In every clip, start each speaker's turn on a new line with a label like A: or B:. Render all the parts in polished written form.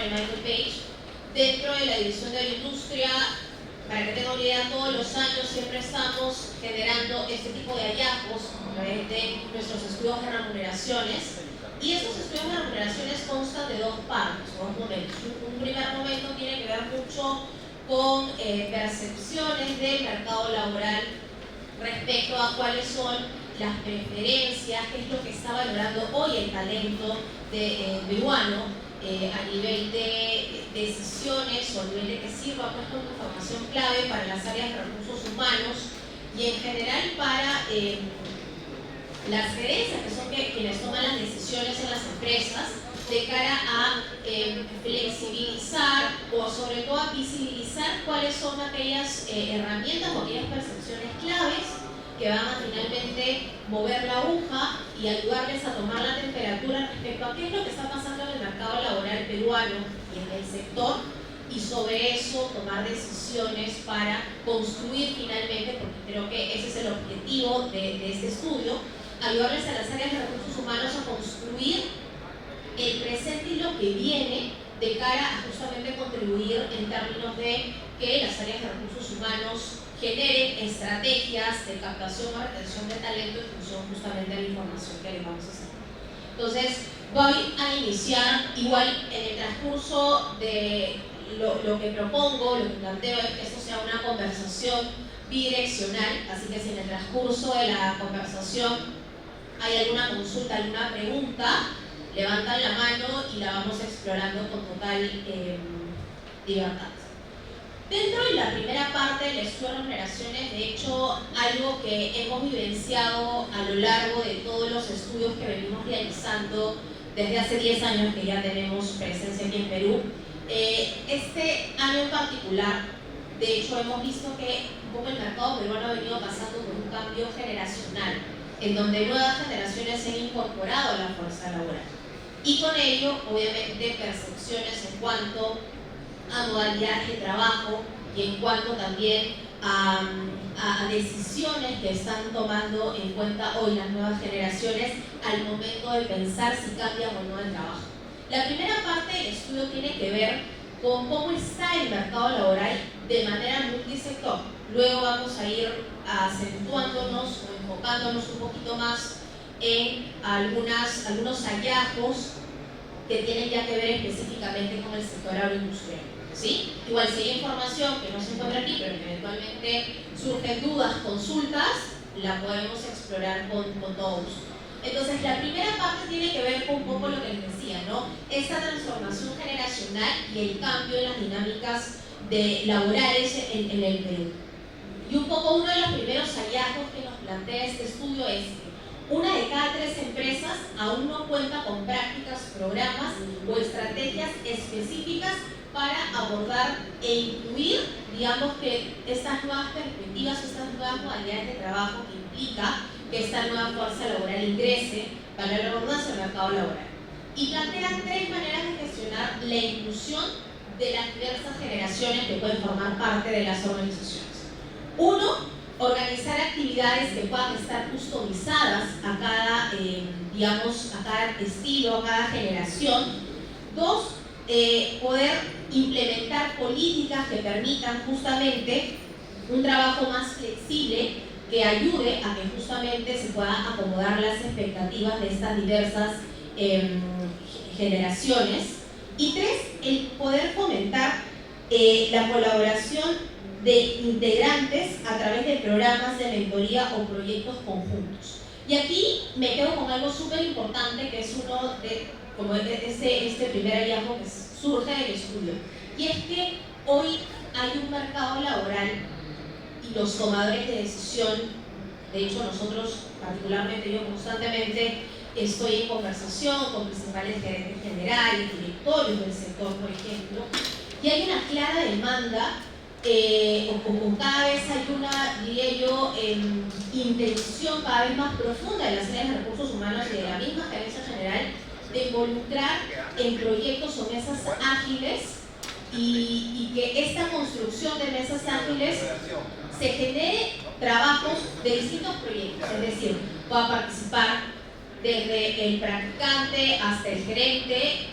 A: de Michael Page. Dentro de la división de la industria, para que tengan una idea, todos los años siempre estamos generando este tipo de hallazgos a través de nuestros estudios de remuneraciones. Y estos estudios de remuneraciones constan de dos partes, dos momentos. Un primer momento tiene que ver mucho con percepciones del mercado laboral respecto a cuáles son las preferencias, qué es lo que está valorando hoy el talento peruano a nivel de decisiones o a nivel de que sirva pues como información clave para las áreas de recursos humanos y en general para las gerencias, que son quienes toman las decisiones en las empresas, de cara a flexibilizar o sobre todo a visibilizar cuáles son aquellas herramientas o aquellas percepciones claves que van a finalmente mover la aguja y ayudarles a tomar la temperatura respecto a qué es lo que está pasando en el mercado laboral peruano y en el sector, y sobre eso tomar decisiones para construir finalmente, porque creo que ese es el objetivo de este estudio, ayudarles a las áreas de recursos humanos a construir el presente y lo que viene de cara a justamente contribuir en términos de que las áreas de recursos humanos generen estrategias de captación o retención de talento en función justamente de la información que les vamos a hacer. Entonces, voy a iniciar igual en el transcurso de lo que propongo, lo que planteo es que esto sea una conversación bidireccional, así que si en el transcurso de la conversación hay alguna consulta, alguna pregunta, levantan la mano y la vamos explorando con total libertad. Dentro de la primera parte del estudio de remuneraciones, de hecho, algo que hemos vivenciado a lo largo de todos los estudios que venimos realizando desde hace 10 años que ya tenemos presencia aquí en Perú, este año en particular, de hecho, hemos visto que un poco el mercado peruano ha venido pasando por un cambio generacional, en donde nuevas generaciones se han incorporado a la fuerza laboral. Y con ello, obviamente, percepciones en cuanto a modalidades de trabajo y en cuanto también a decisiones que están tomando en cuenta hoy las nuevas generaciones al momento de pensar si cambian o no el trabajo. La primera parte del estudio tiene que ver con cómo está el mercado laboral de manera multisector. Luego vamos a ir acentuándonos o enfocándonos un poquito más en algunos hallazgos que tienen ya que ver específicamente con el sector agroindustrial. ¿Sí? Igual si hay información que no se encuentra aquí, pero que eventualmente surgen dudas, consultas, la podemos explorar con todo gusto. Entonces, la primera parte tiene que ver con un poco lo que les decía, ¿no? Esta transformación generacional y el cambio en las dinámicas laborales en el Perú. Y un poco uno de los primeros hallazgos que nos plantea este estudio es que una de cada 3 empresas aún no cuenta con prácticas, programas o estrategias específicas para abordar e incluir, digamos, que estas nuevas perspectivas, estas nuevas modalidades de trabajo que implica que esta nueva fuerza laboral ingrese para la redundancia al mercado laboral. Y plantean 3 maneras de gestionar la inclusión de las diversas generaciones que pueden formar parte de las organizaciones. 1, organizar actividades que puedan estar customizadas a cada, digamos, a cada estilo, a cada generación. 2, poder implementar políticas que permitan justamente un trabajo más flexible que ayude a que justamente se puedan acomodar las expectativas de estas diversas generaciones. Y 3, el poder fomentar la colaboración de integrantes a través de programas de mentoría o proyectos conjuntos. Y aquí me quedo con algo súper importante que es uno de como este primer hallazgo que surge del estudio, y es que hoy hay un mercado laboral y los tomadores de decisión, de hecho nosotros, particularmente yo constantemente estoy en conversación con principales gerentes generales, directorios del sector, por ejemplo, y hay una clara demanda, o cada vez hay una, diría yo, intención cada vez más profunda de las áreas de recursos humanos y de la misma gerencia general de involucrar en proyectos o mesas ágiles y que esta construcción de mesas ágiles se genere trabajos de distintos proyectos, es decir, pueda participar desde el practicante hasta el gerente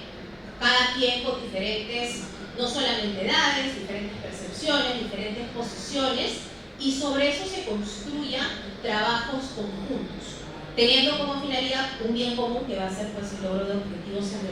A: cada quien con diferentes, no solamente edades, diferentes percepciones, diferentes posiciones, y sobre eso se construyan trabajos conjuntos, teniendo como finalidad un bien común que va a ser pues el logro de objetivos en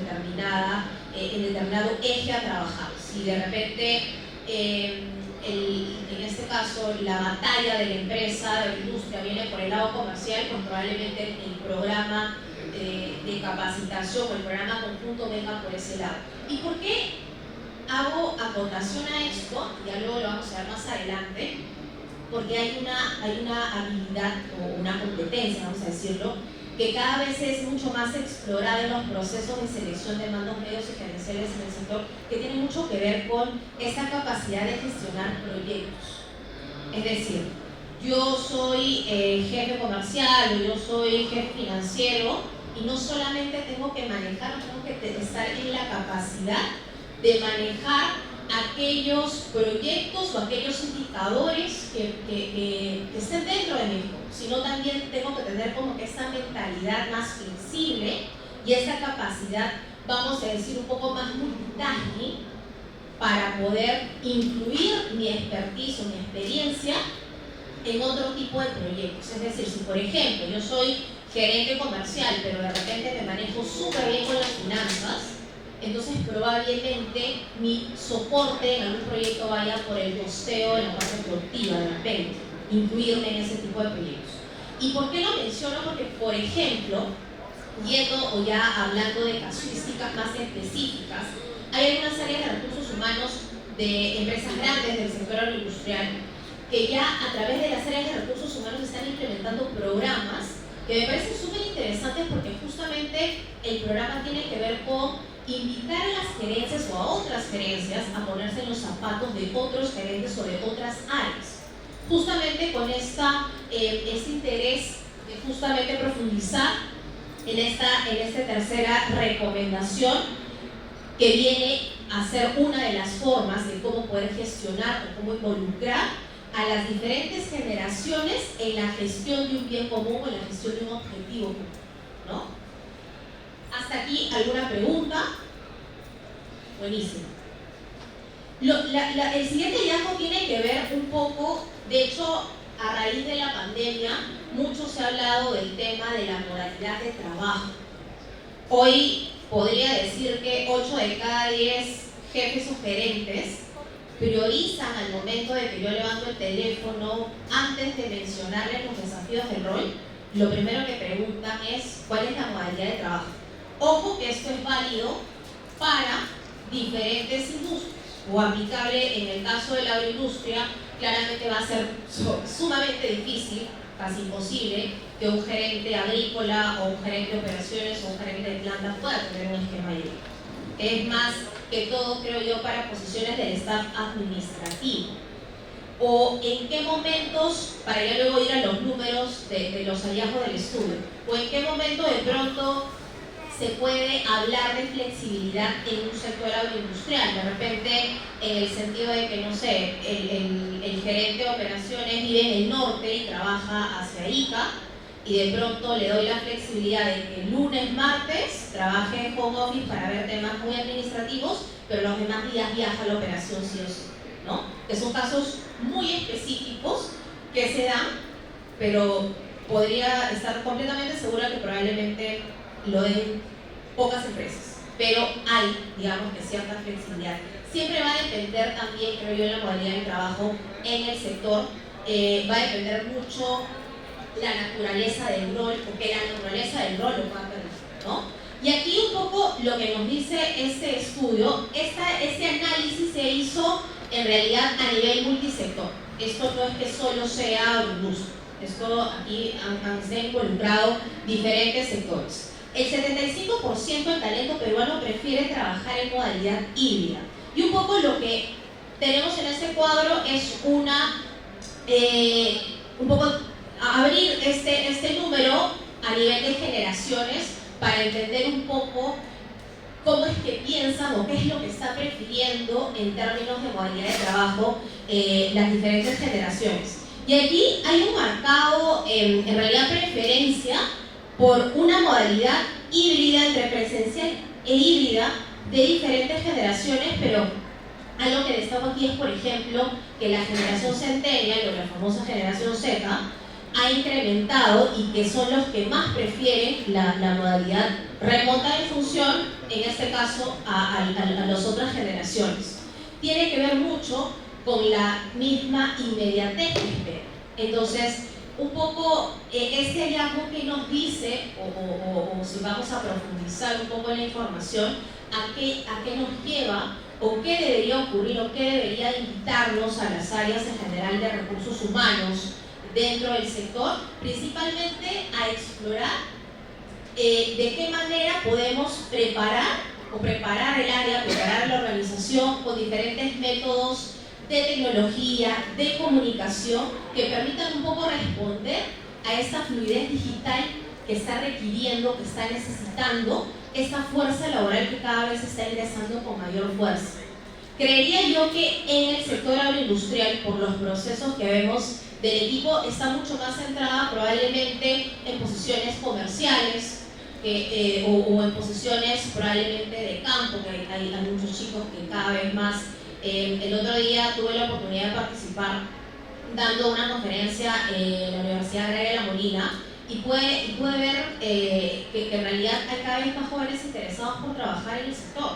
A: determinado eje a trabajar. Si de repente en este caso la batalla de la empresa, de la industria viene por el lado comercial, pues probablemente el programa de capacitación o el programa conjunto venga por ese lado. ¿Y por qué hago acotación a esto? Ya luego lo vamos a ver más adelante, porque hay una habilidad o una competencia, vamos a decirlo, que cada vez es mucho más explorada en los procesos de selección de mandos medios y gerenciales en el sector, que tiene mucho que ver con esa capacidad de gestionar proyectos. Es decir, yo soy jefe comercial o yo soy jefe financiero y no solamente tengo que manejar, tengo que estar en la capacidad de manejar aquellos proyectos o aquellos indicadores que estén dentro de mí, sino también tengo que tener como que esta mentalidad más flexible y esta capacidad, vamos a decir, un poco más multitasking para poder incluir mi expertise o mi experiencia en otro tipo de proyectos. Es decir, si por ejemplo yo soy gerente comercial, pero de repente me manejo súper bien con las finanzas, entonces probablemente mi soporte en algún proyecto vaya por el costeo en la parte productiva de repente, incluirme en ese tipo de proyectos. ¿Y por qué lo menciono? Porque, por ejemplo, yendo o ya hablando de casuísticas más específicas, hay algunas áreas de recursos humanos de empresas grandes del sector agroindustrial que ya a través de las áreas de recursos humanos están implementando programas que me parecen súper interesantes, porque justamente el programa tiene que ver con invitar a las gerencias o a otras gerencias a ponerse en los zapatos de otros gerentes o de otras áreas, justamente con este interés de justamente profundizar en esta tercera recomendación, que viene a ser una de las formas de cómo poder gestionar o cómo involucrar a las diferentes generaciones en la gestión de un bien común o en la gestión de un objetivo común, ¿no? ¿Hasta aquí alguna pregunta? Buenísimo. El siguiente hallazgo tiene que ver un poco, de hecho, a raíz de la pandemia, mucho se ha hablado del tema de la modalidad de trabajo. Hoy podría decir que 8 de cada 10 jefes o gerentes priorizan al momento de que yo levanto el teléfono, antes de mencionarles los desafíos del rol, lo primero que preguntan es ¿cuál es la modalidad de trabajo? Ojo que esto es válido para diferentes industrias, o aplicable en el caso de la agroindustria. Claramente va a ser sumamente difícil, casi imposible, que un gerente agrícola o un gerente de operaciones o un gerente de planta pueda tener un esquema híbrido. Es más que todo, creo yo, para posiciones del staff administrativo. O en qué momentos, para ya luego ir a los números de los hallazgos del estudio, o en qué momento de pronto se puede hablar de flexibilidad en un sector agroindustrial. De repente, en el sentido de que, no sé, el gerente de operaciones vive en el norte y trabaja hacia Ica, y de pronto le doy la flexibilidad de que lunes, martes trabaje en home office para ver temas muy administrativos, pero los demás días viaja a la operación sí o sí, ¿no? Que son casos muy específicos que se dan, pero podría estar completamente segura que probablemente lo den pocas empresas, pero hay, digamos, que cierta flexibilidad. Siempre va a depender también, creo yo, en la modalidad de trabajo en el sector, va a depender mucho la naturaleza del rol, porque la naturaleza del rol lo va a permitir, ¿no? Y aquí un poco lo que nos dice este estudio, este análisis se hizo en realidad a nivel multisector. Esto no es que solo sea agroindustria, esto aquí se han involucrado diferentes sectores. El 75% del talento peruano prefiere trabajar en modalidad híbrida. Y un poco lo que tenemos en este cuadro es un poco abrir este número a nivel de generaciones para entender un poco cómo es que piensan o qué es lo que está prefiriendo en términos de modalidad de trabajo las diferentes generaciones. Y aquí hay un marcado, en realidad, preferencia por una modalidad híbrida, entre presencial e híbrida, de diferentes generaciones, pero algo que destaco aquí es, por ejemplo, que la generación centennial, o la famosa generación Z, ha incrementado y que son los que más prefieren la modalidad remota de función, en este caso a las otras generaciones. Tiene que ver mucho con la misma inmediatez que espera. Entonces, un poco este hallazgo que nos dice, o si vamos a profundizar un poco en la información, a qué nos lleva, o qué debería ocurrir, o qué debería invitarnos a las áreas en general de recursos humanos dentro del sector, principalmente a explorar de qué manera podemos preparar el área, preparar la organización con diferentes métodos de tecnología, de comunicación, que permitan un poco responder a esta fluidez digital que está requiriendo, que está necesitando esta fuerza laboral que cada vez está ingresando con mayor fuerza. Creería yo que en el sector agroindustrial, por los procesos que vemos del equipo, está mucho más centrada probablemente en posiciones comerciales, o en posiciones probablemente de campo, que hay muchos chicos que cada vez más. El otro día tuve la oportunidad de participar dando una conferencia en la Universidad Agraria de La Molina y pude ver que en realidad hay cada vez más jóvenes interesados por trabajar en el sector,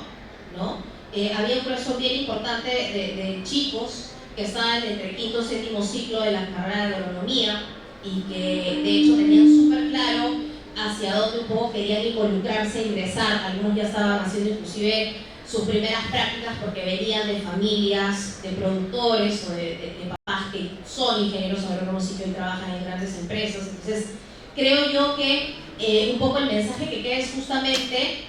A: ¿no? Había un profesor bien importante de chicos que estaban entre el quinto y séptimo ciclo de la carrera de agronomía y que de hecho tenían súper claro hacia dónde un poco querían involucrarse, ingresar. Algunos ya estaban haciendo inclusive sus primeras prácticas porque venían de familias, de productores o de papás que son ingenieros agrónomos y que hoy trabajan en grandes empresas. Entonces, creo yo que un poco el mensaje que queda es justamente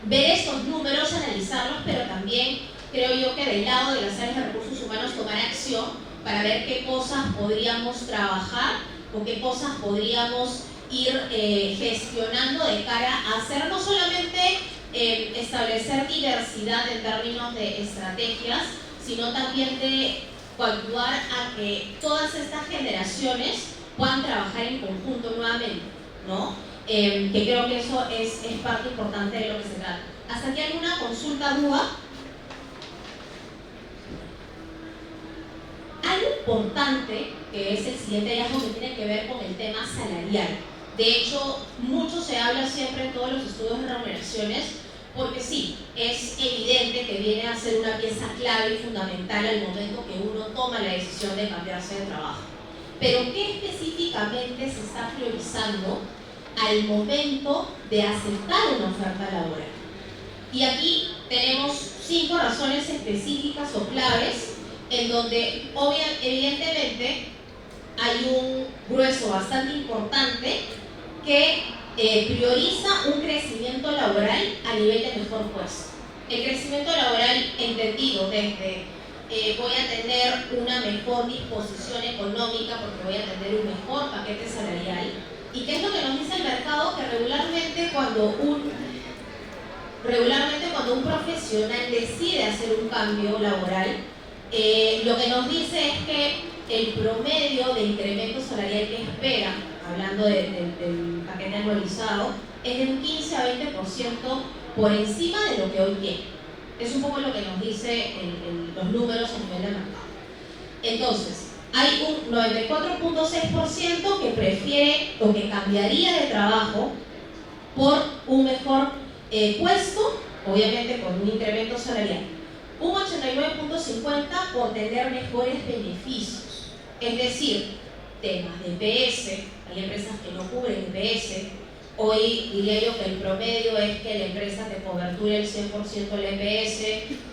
A: ver estos números, analizarlos, pero también creo yo que del lado de las áreas de recursos humanos tomar acción para ver qué cosas podríamos trabajar o qué cosas podríamos ir gestionando de cara a hacer no solamente establecer diversidad en términos de estrategias, sino también de ayudar a que todas estas generaciones puedan trabajar en conjunto nuevamente, ¿no? Que creo que eso es parte importante de lo que se trata. ¿Hasta aquí alguna consulta, duda? Algo importante, que es el siguiente hallazgo, que tiene que ver con el tema salarial. De hecho, mucho se habla siempre en todos los estudios de remuneraciones, porque sí, es evidente que viene a ser una pieza clave y fundamental al momento que uno toma la decisión de cambiarse de trabajo. Pero ¿qué específicamente se está priorizando al momento de aceptar una oferta laboral? Y aquí tenemos 5 razones específicas o claves en donde evidentemente hay un grueso bastante importante que prioriza un crecimiento laboral a nivel de mejor puesto. El crecimiento laboral entendido desde voy a tener una mejor disposición económica porque voy a tener un mejor paquete salarial. ¿Y qué es lo que nos dice el mercado? Que regularmente cuando un profesional decide hacer un cambio laboral, lo que nos dice es que el promedio de incremento salarial que espera, hablando del paquete anualizado, es de un 15 a 20% por encima de lo que hoy tiene. Es un poco lo que nos dice los números a nivel de mercado. Entonces, hay un 94.6% que prefiere o que cambiaría de trabajo por un mejor puesto, obviamente con un incremento salarial. Un 89.50% por tener mejores beneficios, es decir, temas de EPS. Hay empresas que no cubren EPS. Hoy diría yo que el promedio es que la empresa te coberture el 100% del EPS,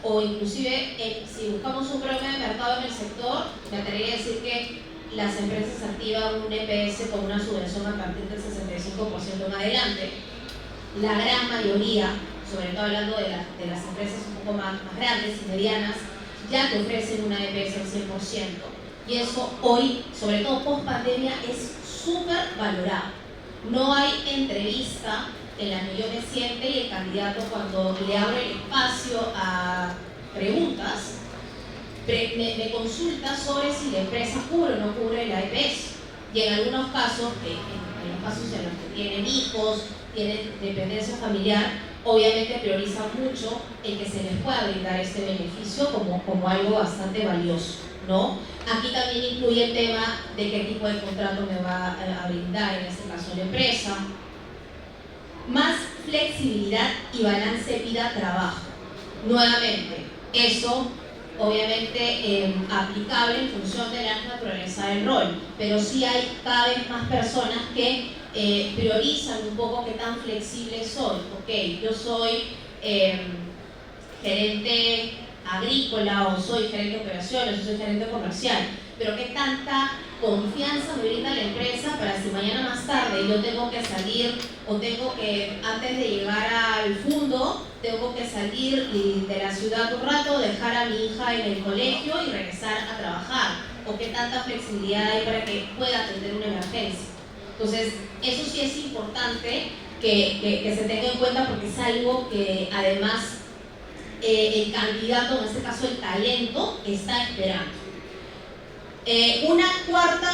A: o inclusive si buscamos un promedio de mercado en el sector, me atrevería a decir que las empresas activan un EPS con una subvención a partir del 65% en adelante. La gran mayoría, sobre todo hablando de las empresas un poco más grandes y medianas, ya te ofrecen una EPS al 100%. Y eso hoy, sobre todo post pandemia, es súper valorado. No hay entrevista en la que yo me siente y el candidato, cuando le abro el espacio a preguntas, me consulta sobre si la empresa cubre o no cubre la EPS. Y en algunos casos, en los casos en los que tienen hijos, tienen dependencia familiar, obviamente priorizan mucho el que se les pueda brindar este beneficio como algo bastante valioso, ¿no? Aquí también incluye el tema de qué tipo de contrato me va a brindar, en este caso la empresa. Más flexibilidad y balance vida-trabajo. Nuevamente, eso obviamente aplicable en función de la naturaleza del rol, pero sí hay cada vez más personas que priorizan un poco qué tan flexible soy. Ok, yo soy gerente agrícola o soy gerente de operaciones o soy gerente comercial, pero qué tanta confianza me brinda la empresa para si mañana más tarde yo tengo que salir o tengo que, antes de llegar al fondo, tengo que salir de la ciudad un rato, dejar a mi hija en el colegio y regresar a trabajar, o qué tanta flexibilidad hay para que pueda atender una emergencia. Entonces, eso sí es importante que se tenga en cuenta, porque es algo que además el candidato, en este caso el talento, está esperando. Una cuarta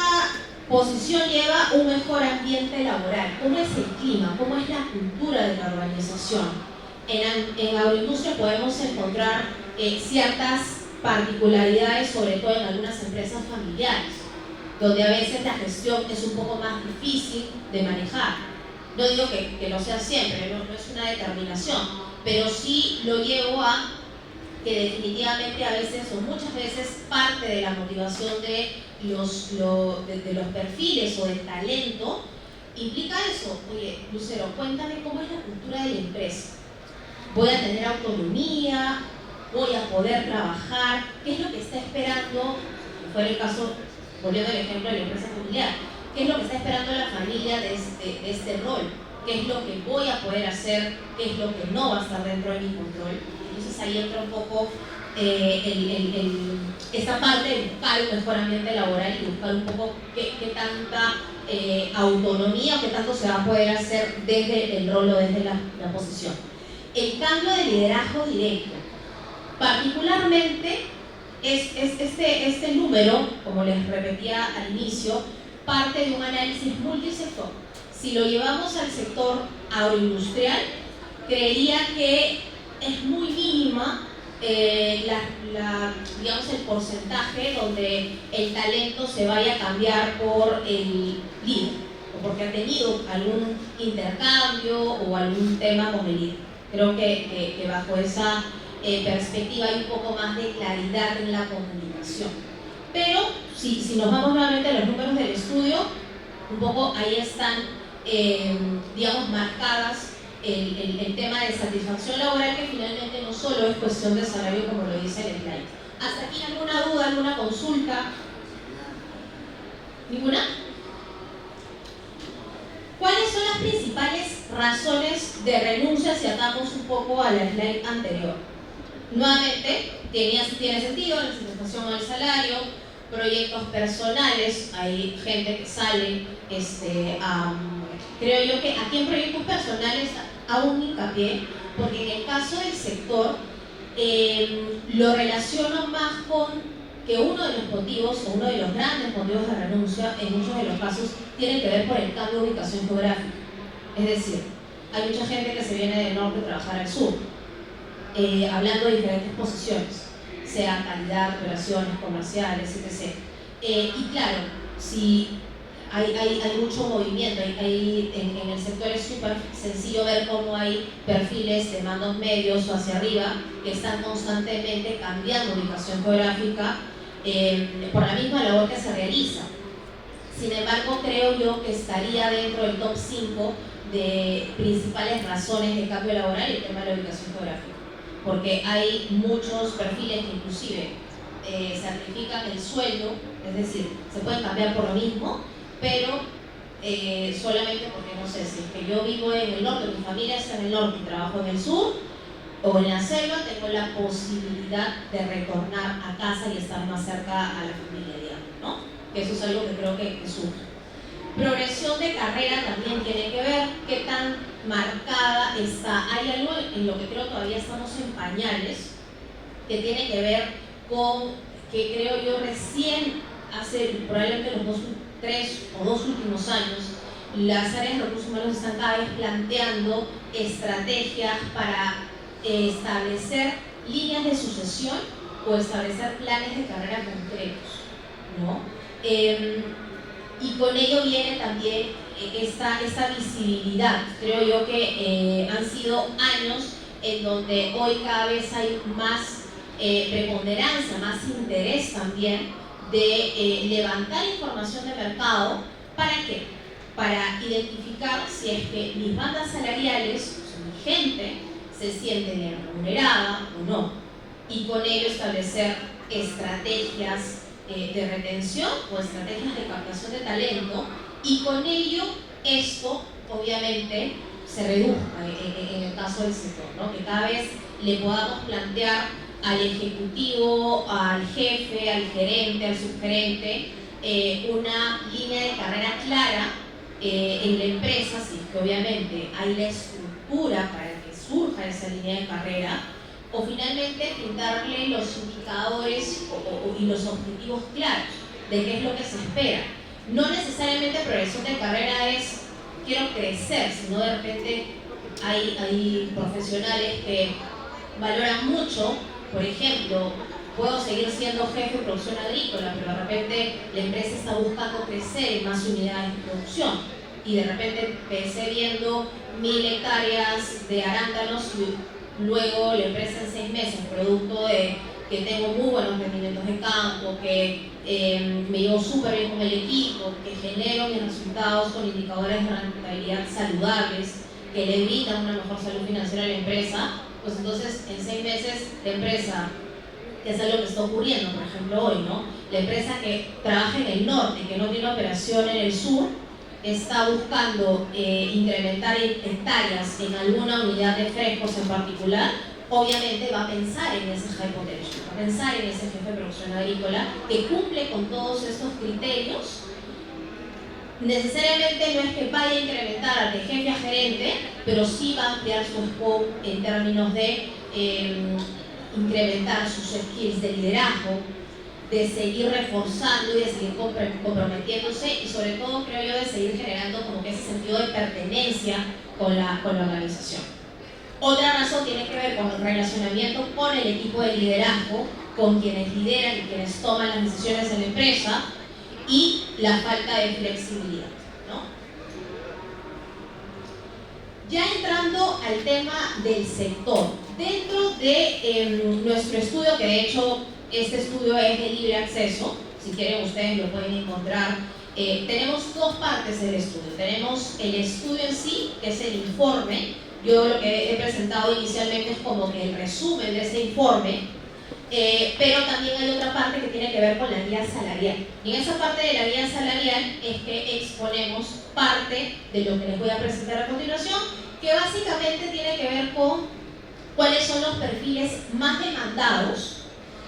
A: posición lleva un mejor ambiente laboral. ¿Cómo es el clima? ¿Cómo es la cultura de la organización? En agroindustria podemos encontrar ciertas particularidades, sobre todo en algunas empresas familiares, donde a veces la gestión es un poco más difícil de manejar. No digo que lo sea siempre, no es una determinación, pero sí lo llevo a que definitivamente a veces o muchas veces parte de la motivación de los perfiles o del talento implica eso. Oye, Lucero, cuéntame cómo es la cultura de la empresa. ¿Voy a tener autonomía? ¿Voy a poder trabajar? ¿Qué es lo que está esperando? Fue el caso, volviendo al ejemplo de la empresa familiar. ¿Qué es lo que está esperando la familia de este rol? ¿Qué es lo que voy a poder hacer? ¿Qué es lo que no va a estar dentro de mi control? Entonces ahí entra un poco esta parte de buscar un mejor ambiente laboral y buscar un poco qué tanta autonomía o qué tanto se va a poder hacer desde el rol o desde la posición. El cambio de liderazgo directo. Particularmente, este número, como les repetía al inicio, parte de un análisis multisector. Si lo llevamos al sector agroindustrial, creería que es muy mínima digamos, el porcentaje donde el talento se vaya a cambiar por el líder, o porque ha tenido algún intercambio o algún tema con el líder. Creo que bajo esa perspectiva hay un poco más de claridad en la comunicación. Pero si nos vamos nuevamente a los números del estudio, un poco ahí están, digamos, marcadas el tema de satisfacción laboral, que finalmente no solo es cuestión de salario, como lo dice el slide. ¿Hasta aquí alguna duda, alguna consulta? ¿Ninguna? ¿Cuáles son las principales razones de renuncia si atamos un poco a la slide anterior? Nuevamente, tiene sentido, la satisfacción al salario, proyectos personales, hay gente que sale, creo yo que aquí en proyectos personales hago un hincapié, porque en el caso del sector lo relaciono más con que uno de los motivos, o uno de los grandes motivos de renuncia, en muchos de los casos, tiene que ver por el cambio de ubicación geográfica. Es decir, hay mucha gente que se viene del norte a trabajar al sur, hablando de diferentes posiciones, sea calidad, operaciones, comerciales, etc. Y claro, si hay mucho movimiento, en el sector es súper sencillo ver cómo hay perfiles de mandos medios o hacia arriba que están constantemente cambiando ubicación geográfica por la misma labor que se realiza. Sin embargo, creo yo que estaría dentro del top 5 de principales razones de cambio laboral el tema de la ubicación geográfica, porque hay muchos perfiles que inclusive sacrifican el sueldo, es decir, se pueden cambiar por lo mismo, pero solamente porque, no sé, si es que yo vivo en el norte, mi familia está en el norte y trabajo en el sur, o en la selva, tengo la posibilidad de retornar a casa y estar más cerca a la familia, digamos, ¿no? Que eso es algo que creo que surge. Progresión de carrera también tiene que ver qué tan marcada está. Hay algo en lo que creo todavía estamos en pañales, que tiene que ver con que creo yo recién hace probablemente los 3 o 2 últimos años las áreas de recursos humanos están cada vez planteando estrategias para establecer líneas de sucesión o establecer planes de carrera concretos, ¿no? Y con ello viene también esta visibilidad. Creo yo que han sido años en donde hoy cada vez hay más preponderancia, más interés también de levantar información de mercado. ¿Para qué? Para identificar si es que mis bandas salariales, o sea, mi gente, se siente bien remunerada o no, y con ello establecer estrategias de retención o estrategias de captación de talento, y con ello esto obviamente se reduzca en el caso del sector, ¿no? Que cada vez le podamos plantear al ejecutivo, al jefe, al gerente, al subgerente, una línea de carrera clara en la empresa, si es que obviamente hay la estructura para que surja esa línea de carrera, o finalmente pintarle los indicadores y los objetivos claros de qué es lo que se espera. No necesariamente progresión de carrera es quiero crecer, sino de repente hay profesionales que valoran mucho, por ejemplo, puedo seguir siendo jefe de producción agrícola, pero de repente la empresa está buscando crecer en más unidades de producción, y de repente empecé viendo 1000 hectáreas de arándanos y luego la empresa en 6 meses, producto de que tengo muy buenos rendimientos de campo, que me llevo súper bien con el equipo, que genero mis resultados con indicadores de rentabilidad saludables, que le brindan una mejor salud financiera a la empresa, pues entonces en 6 meses la empresa, que es algo que está ocurriendo, por ejemplo hoy, ¿no? La empresa que trabaja en el norte, que no tiene operación en el sur, está buscando incrementar hectáreas en alguna unidad de frescos en particular. Obviamente va a pensar en ese high potential, va a pensar en ese jefe de producción agrícola que cumple con todos estos criterios. Necesariamente no es que vaya a incrementar de jefe a gerente, pero sí va a ampliar su scope en términos de incrementar sus skills de liderazgo, de seguir reforzando y de seguir comprometiéndose, y sobre todo creo yo de seguir generando como que ese sentido de pertenencia con la organización. Otra razón tiene que ver con el relacionamiento con el equipo de liderazgo, con quienes lideran y quienes toman las decisiones en la empresa, y la falta de flexibilidad, ¿no? Ya entrando al tema del sector, dentro de nuestro estudio, que de hecho este estudio es de libre acceso, si quieren ustedes lo pueden encontrar, tenemos dos partes del estudio. Tenemos el estudio en sí, que es el informe. Yo lo que he presentado inicialmente es como que el resumen de ese informe, pero también hay otra parte que tiene que ver con la guía salarial. Y en esa parte de la guía salarial es que exponemos parte de lo que les voy a presentar a continuación, que básicamente tiene que ver con cuáles son los perfiles más demandados.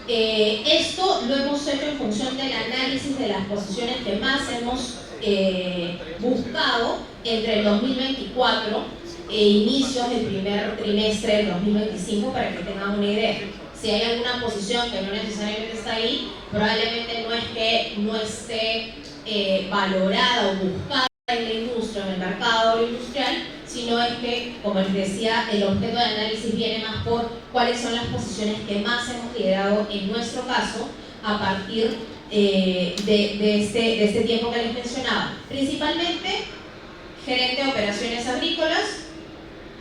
A: Esto lo hemos hecho en función del análisis de las posiciones que más hemos buscado entre el 2024 e inicios del primer trimestre del 2025, para que tengan una idea. Si hay alguna posición que no necesariamente está ahí, probablemente no es que no esté valorada o buscada en la industria, en el mercado industrial, sino es que, como les decía, el objeto de análisis viene más por cuáles son las posiciones que más hemos liderado en nuestro caso a partir de este tiempo que les mencionaba. Principalmente gerente de operaciones agrícolas,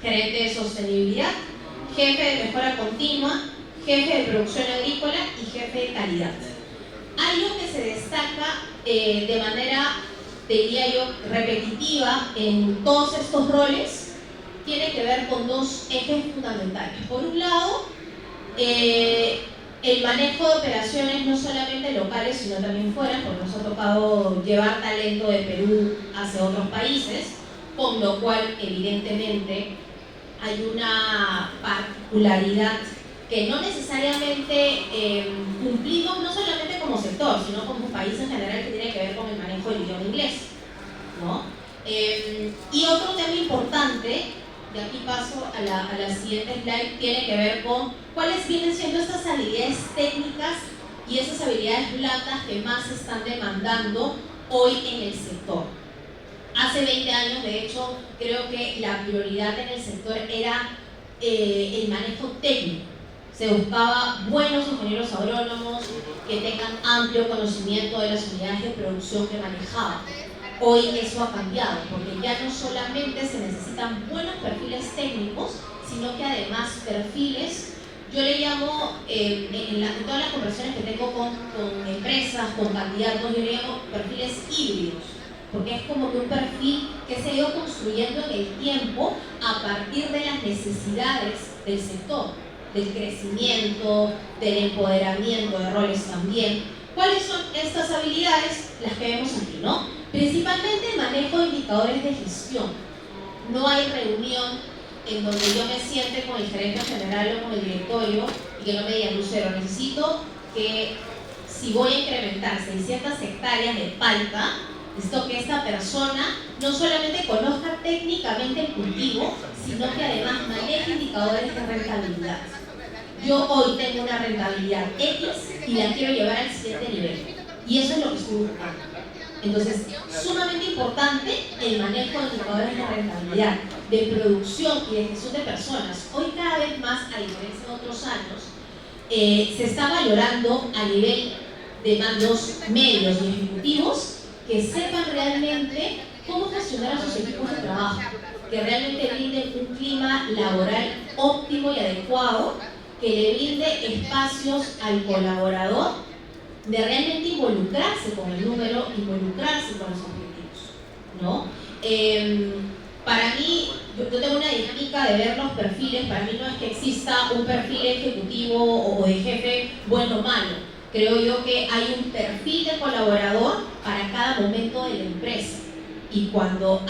A: gerente de sostenibilidad, jefe de mejora continua, jefe de producción agrícola y jefe de calidad. Algo que se destaca de manera, diría yo, repetitiva en todos estos roles tiene que ver con dos ejes fundamentales. Por un lado, el manejo de operaciones no solamente locales sino también fuera, porque nos ha tocado llevar talento de Perú hacia otros países, con lo cual evidentemente hay una particularidad que no necesariamente cumplimos, no solamente como sector, sino como país en general, que tiene que ver con el manejo del idioma inglés, ¿no? Y otro tema importante, de aquí paso a la siguiente slide, tiene que ver con cuáles vienen siendo estas habilidades técnicas y esas habilidades blandas que más se están demandando hoy en el sector. Hace 20 años, de hecho, creo que la prioridad en el sector era el manejo técnico. Se buscaba buenos ingenieros agrónomos que tengan amplio conocimiento de las unidades de producción que manejaban. Hoy eso ha cambiado, porque ya no solamente se necesitan buenos perfiles técnicos, sino que además perfiles, yo le llamo, en todas las conversaciones que tengo con empresas, con candidatos, yo le llamo perfiles híbridos, porque es como que un perfil que se ha ido construyendo en el tiempo a partir de las necesidades del sector, del crecimiento, del empoderamiento de roles también. ¿Cuáles son estas habilidades? Las que vemos aquí, ¿no? Principalmente el manejo de indicadores de gestión. No hay reunión en donde yo me siente con el gerente general o con el directorio y que no me digan, Lucero, necesito que si voy a incrementar 600 hectáreas de palta, necesito que esta persona no solamente conozca técnicamente el cultivo, sino que además maneje indicadores de rentabilidad. Yo hoy tengo una rentabilidad X y la quiero llevar al siguiente nivel. Y eso es lo que estoy buscando. Entonces, sumamente importante el manejo de indicadores de rentabilidad, de producción y de gestión de personas. Hoy cada vez más, a diferencia de otros años, se está valorando a nivel de mandos medios y ejecutivos que sepan realmente cómo gestionar a sus equipos de trabajo, que realmente brinden un clima laboral óptimo y adecuado, que le brinde espacios al colaborador de realmente involucrarse con el número, involucrarse con los objetivos, ¿no? Para mí, yo tengo una dinámica de ver los perfiles. Para mí no es que exista un perfil ejecutivo o de jefe bueno o malo. Creo yo que hay un perfil de colaborador para cada momento de la empresa, y cuando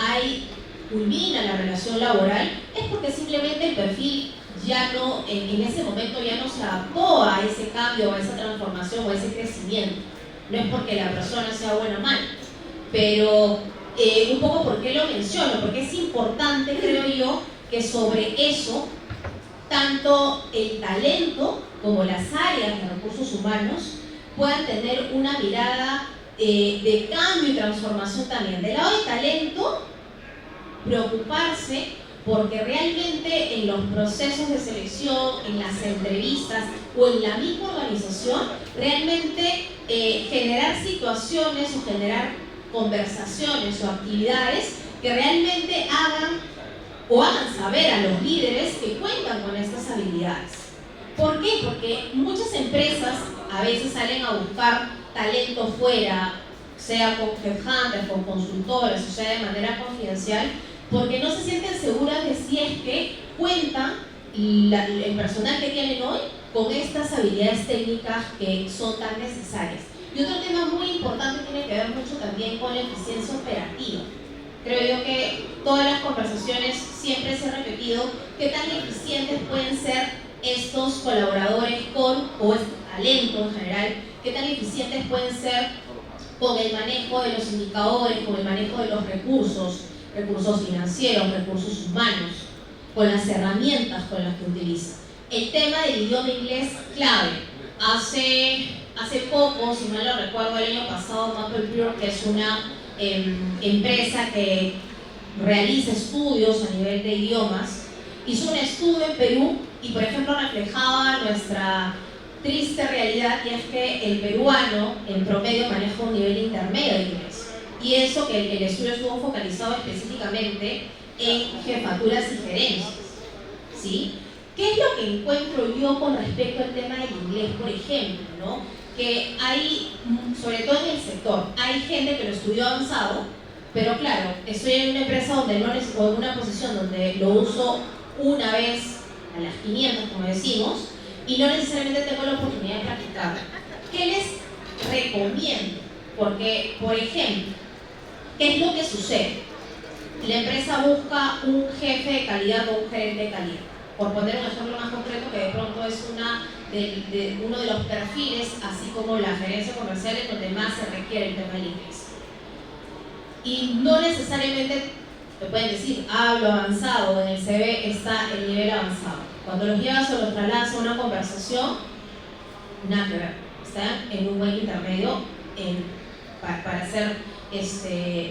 A: culmina la relación laboral es porque simplemente el perfil ya no, en ese momento ya no se adaptó a ese cambio, a esa transformación o a ese crecimiento. No es porque la persona sea buena o mala, pero un poco por qué lo menciono, porque es importante, creo yo, que sobre eso, tanto el talento como las áreas de recursos humanos puedan tener una mirada de cambio y transformación también. Del lado del talento, preocuparse porque realmente en los procesos de selección, en las entrevistas o en la misma organización, realmente generar situaciones o generar conversaciones o actividades que realmente hagan saber a los líderes que cuentan con estas habilidades. ¿Por qué? Porque muchas empresas a veces salen a buscar talento fuera, sea con headhunters, con consultores, o sea de manera confidencial, porque no se sienten seguras de si es que cuentan el personal que tienen hoy con estas habilidades técnicas que son tan necesarias. Y otro tema muy importante tiene que ver mucho también con la eficiencia operativa. Creo yo que todas las conversaciones siempre se ha repetido qué tan eficientes pueden ser estos colaboradores o este talento en general, qué tan eficientes pueden ser con el manejo de los indicadores, con el manejo de los recursos financieros, recursos humanos, con las herramientas con las que utiliza. El tema del idioma inglés, clave. Hace poco, si mal no recuerdo, el año pasado, Maplepure, que es una empresa que realiza estudios a nivel de idiomas, hizo un estudio en Perú y, por ejemplo, reflejaba nuestra triste realidad, y es que el peruano en promedio maneja un nivel intermedio de inglés. Y eso que el estudio estuvo focalizado específicamente en jefaturas y gerencias, ¿sí? ¿Qué es lo que encuentro yo con respecto al tema del inglés, por ejemplo, ¿no? Que hay, sobre todo en el sector, hay gente que lo estudió avanzado, pero claro, estoy en una empresa donde no o en una posición donde lo uso una vez a las 500, como decimos, y no necesariamente tengo la oportunidad de practicarlo. ¿Qué les recomiendo? Porque, por ejemplo, ¿qué es lo que sucede? La empresa busca un jefe de calidad o un gerente de calidad. Por poner un ejemplo más concreto, que de pronto es uno de los perfiles, así como la gerencia comercial, en donde más se requiere el tema del inglés. Y no necesariamente te pueden decir, hablo avanzado, en el CV está el nivel avanzado. Cuando los llevas o los trasladas a una conversación, nada que ver. Están en un buen intermedio para ser,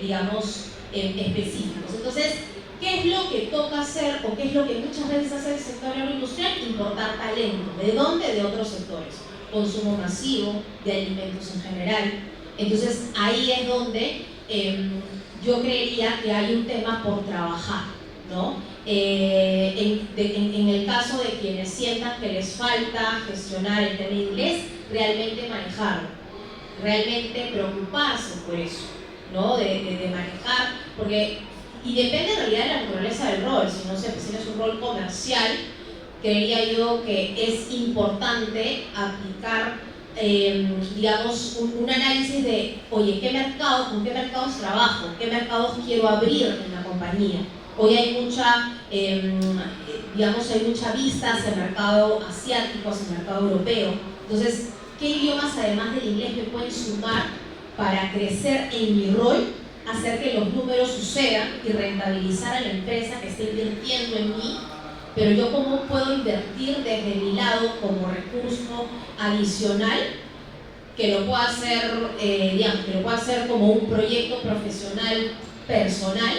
A: digamos, específicos. Entonces, ¿qué es lo que toca hacer o qué es lo que muchas veces hace el sector agroindustrial? Importar talento. ¿De dónde? De otros sectores. Consumo masivo, de alimentos en general. Entonces, ahí es donde yo creería que hay un tema por trabajar, ¿no? En el caso de quienes sientan que les falta gestionar el tema de inglés, realmente manejarlo, realmente preocuparse por eso, ¿no? De manejar, porque, y depende en realidad de la naturaleza del rol. Si no sé, si no es un rol comercial, creería yo que es importante aplicar, digamos, un análisis de, oye, ¿qué mercados, con qué mercados trabajo? ¿Qué mercados quiero abrir en la compañía? Hoy hay mucha, digamos, hay mucha vista hacia el mercado asiático, hacia el mercado europeo. Entonces, ¿qué idiomas además del inglés me pueden sumar para crecer en mi rol, hacer que los números sucedan y rentabilizar a la empresa que está invirtiendo en mí? Pero yo, ¿cómo puedo invertir desde mi lado como recurso adicional que lo pueda hacer, digamos, que lo pueda hacer como un proyecto profesional personal?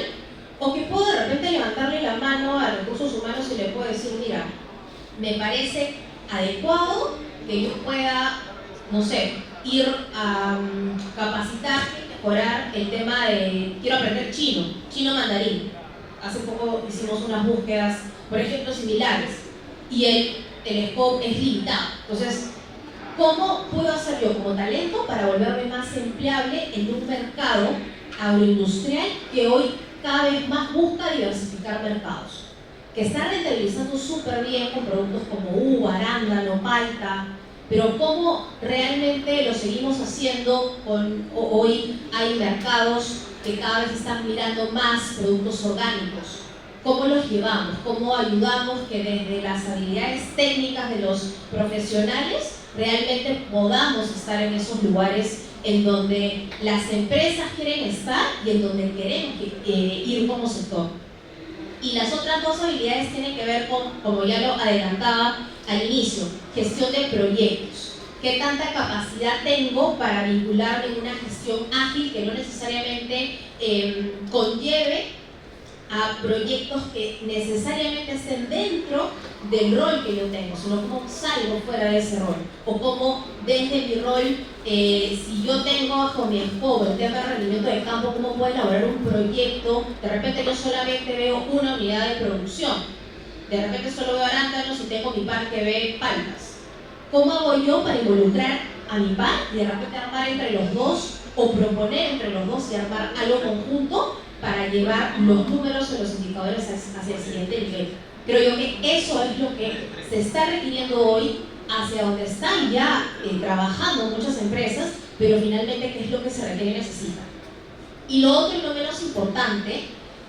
A: O que puedo de repente levantarle la mano a recursos humanos y le puedo decir, mira, me parece adecuado que yo pueda, no sé, ir a capacitar, mejorar el tema de, quiero aprender chino mandarín. Hace poco hicimos unas búsquedas, por ejemplo, similares, y el scope es limitado. Entonces, ¿cómo puedo hacer yo como talento para volverme más empleable en un mercado agroindustrial que hoy cada vez más busca diversificar mercados, que está rentabilizando súper bien con productos como uva, arándano, palta, pero cómo realmente lo seguimos haciendo hoy hay mercados que cada vez están mirando más productos orgánicos? ¿Cómo los llevamos? ¿Cómo ayudamos que desde las habilidades técnicas de los profesionales realmente podamos estar en esos lugares en donde las empresas quieren estar y en donde queremos ir como sector? Y las otras dos habilidades tienen que ver con, como ya lo adelantaba al inicio, gestión de proyectos. ¿Qué tanta capacidad tengo para vincularme en una gestión ágil que no necesariamente conlleve a proyectos que necesariamente estén dentro del rol que yo tengo, sino cómo salgo fuera de ese rol? O cómo desde mi rol, si yo tengo bajo mi escopo el tema de rendimiento de campo, cómo puedo elaborar un proyecto. De repente yo solamente veo una unidad de producción, de repente solo veo arándanos y tengo mi parque de paltas. ¿Cómo hago yo para involucrar a mi par y de repente armar entre los dos, o proponer entre los dos y armar algo conjunto para llevar los números o los indicadores hacia el siguiente nivel? Creo yo que eso es lo que se está requiriendo hoy, hacia donde están ya trabajando muchas empresas, pero finalmente qué es lo que se requiere y necesita. Y lo otro y no menos importante,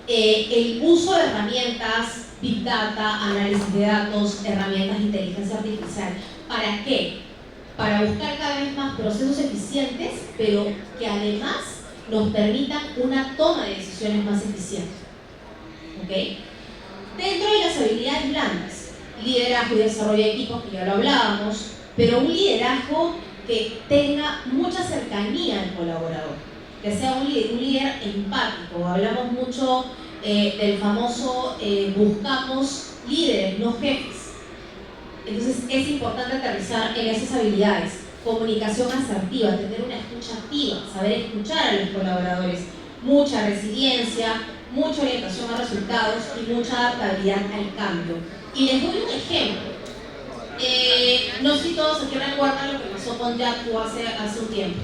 A: el uso de herramientas, Big Data, análisis de datos, herramientas de inteligencia artificial. ¿Para qué? Para buscar cada vez más procesos eficientes, pero que además nos permitan una toma de decisiones más eficiente. ¿Okay? Dentro de las habilidades blandas, liderazgo y desarrollo de equipos, que ya lo hablábamos, pero un liderazgo que tenga mucha cercanía al colaborador, que sea un líder empático. Hablamos mucho del famoso buscamos líderes, no jefes. Entonces es importante aterrizar en esas habilidades. Comunicación asertiva, tener una escucha activa, saber escuchar a los colaboradores, mucha resiliencia, mucha orientación a resultados y mucha adaptabilidad al cambio. Y les doy un ejemplo. No sé si todos aquí recuerdan lo que pasó con Yahoo hace un tiempo.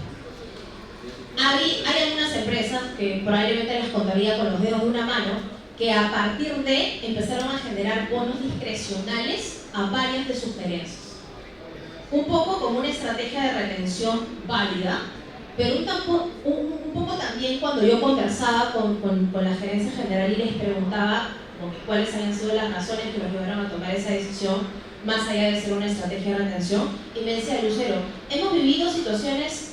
A: Hay algunas empresas que probablemente les contaría con los dedos de una mano, que a partir de empezaron a generar bonos discrecionales a varias de sus gerencias. Un poco como una estrategia de retención válida, pero un poco también cuando yo conversaba con la gerencia general y les preguntaba cuáles habían sido las razones que los llevaron a tomar esa decisión, más allá de ser una estrategia de retención, y me decía: Lucero, hemos vivido situaciones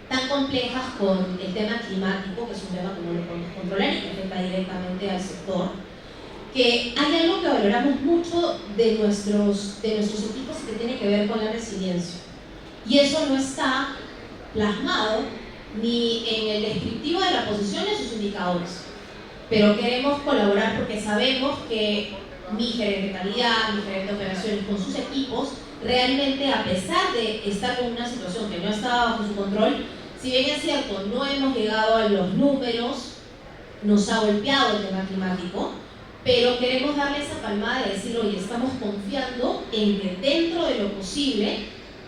A: tan complejas con el tema climático, que es un tema que no lo podemos controlar y que afecta directamente al sector, que hay algo que valoramos mucho de nuestros equipos y que tiene que ver con la resiliencia. Y eso no está plasmado ni en el descriptivo de la posición ni en sus indicadores. pero queremos colaborar porque sabemos que mi gerente de calidad, mi gerente de operaciones con sus equipos, realmente a pesar de estar con una situación que no estaba bajo su control, si bien es cierto, no hemos llegado a los números, nos ha golpeado el tema climático, pero queremos darle esa palmada de decir, oye, estamos confiando en que dentro de lo posible,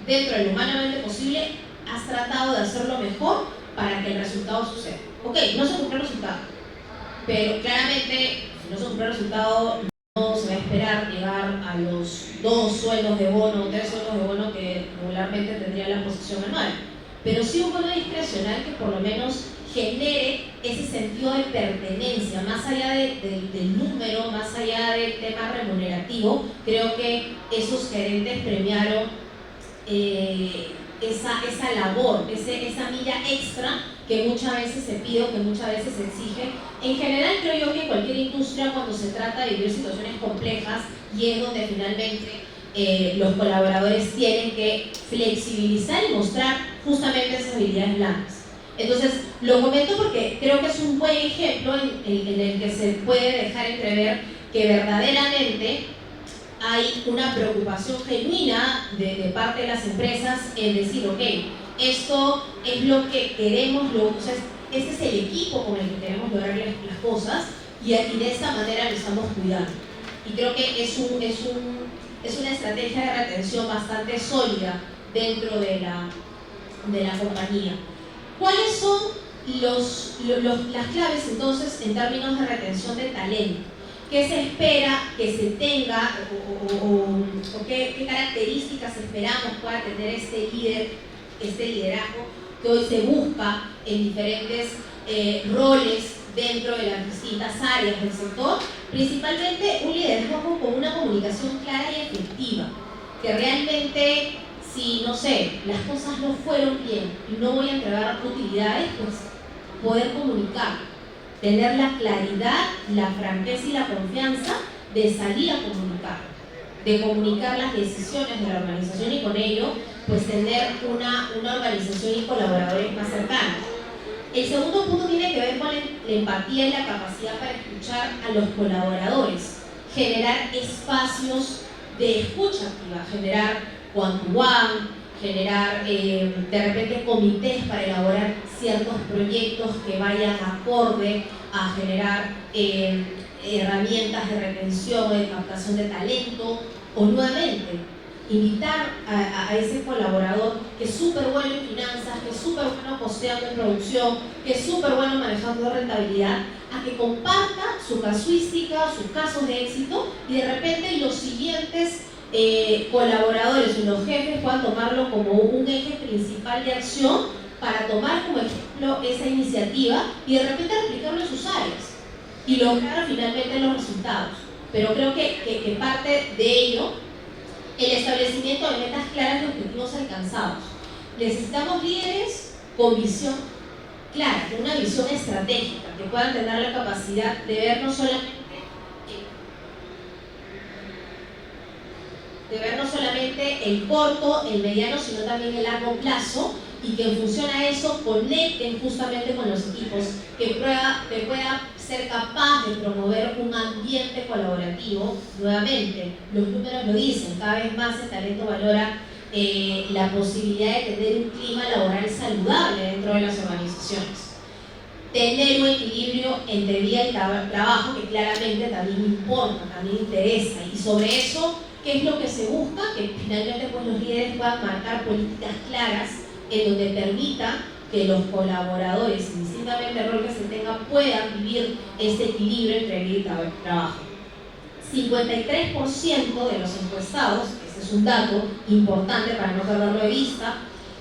A: dentro de lo humanamente posible, has tratado de hacerlo mejor para que el resultado suceda. Ok, no se cumplió el resultado, pero claramente, si no se cumplió el resultado, no se va a esperar llegar a los 2 sueldos de bono, 3 sueldos de bono que regularmente tendría la posición anual. Pero sí un bono discrecional que por lo menos genere ese sentido de pertenencia, más allá del número, más allá del tema remunerativo. Creo que esos gerentes premiaron esa labor, esa milla extra que muchas veces se pide o que muchas veces se exige. En general creo yo que en cualquier industria, cuando se trata de vivir situaciones complejas, y es donde finalmente los colaboradores tienen que flexibilizar y mostrar justamente esas habilidades blandas. Entonces, lo comento porque creo que es un buen ejemplo en el que se puede dejar entrever que verdaderamente hay una preocupación genuina de parte de las empresas en decir, ok, esto es lo que queremos, o sea, este es el equipo con el que queremos lograr las cosas y de esta manera lo estamos cuidando. Y creo que es una estrategia de retención bastante sólida dentro de la compañía. ¿Cuáles son las claves entonces en términos de retención de talento? ¿Qué se espera que se tenga o qué características esperamos pueda tener este liderazgo que hoy se busca en diferentes roles dentro de las distintas áreas del sector? Principalmente un liderazgo con una comunicación clara y efectiva, que realmente, si, no sé, las cosas no fueron bien y no voy a entregar utilidades, pues poder comunicar, tener la claridad, la franqueza y la confianza de salir a comunicar, de comunicar las decisiones de la organización y con ello, pues tener una organización y colaboradores más cercanos. El segundo punto tiene que ver con la empatía y la capacidad para escuchar a los colaboradores, generar espacios de escucha activa, generar one-to-one, generar de repente comités para elaborar ciertos proyectos que vayan acorde a generar herramientas de retención o de captación de talento, o nuevamente invitar a ese colaborador que es súper bueno en finanzas, que es súper bueno costeando en producción, que es súper bueno manejando rentabilidad, a que comparta su casuística, sus casos de éxito, y de repente los siguientes colaboradores y los jefes puedan tomarlo como un eje principal de acción para tomar como ejemplo esa iniciativa y de repente replicarlo en sus áreas y lograr finalmente los resultados. Pero creo que parte de ello el establecimiento de metas claras de objetivos alcanzados. Necesitamos líderes con visión clara, con una visión estratégica, que puedan tener la capacidad de ver no solamente el corto, el mediano, sino también el largo plazo, y que en función a eso conecten justamente con los equipos, que pueda ser capaz de promover un ambiente colaborativo. Nuevamente, los números lo dicen, cada vez más el talento valora la posibilidad de tener un clima laboral saludable dentro de las organizaciones. Tener un equilibrio entre vida y trabajo, que claramente también importa, también interesa, y sobre eso, ¿qué es lo que se busca? Que finalmente pues, los líderes puedan marcar políticas claras en donde permita que los colaboradores, indistintamente del rol que se tenga, puedan vivir este equilibrio entre vida y trabajo. 53% de los encuestados, este es un dato importante para no perderlo de vista,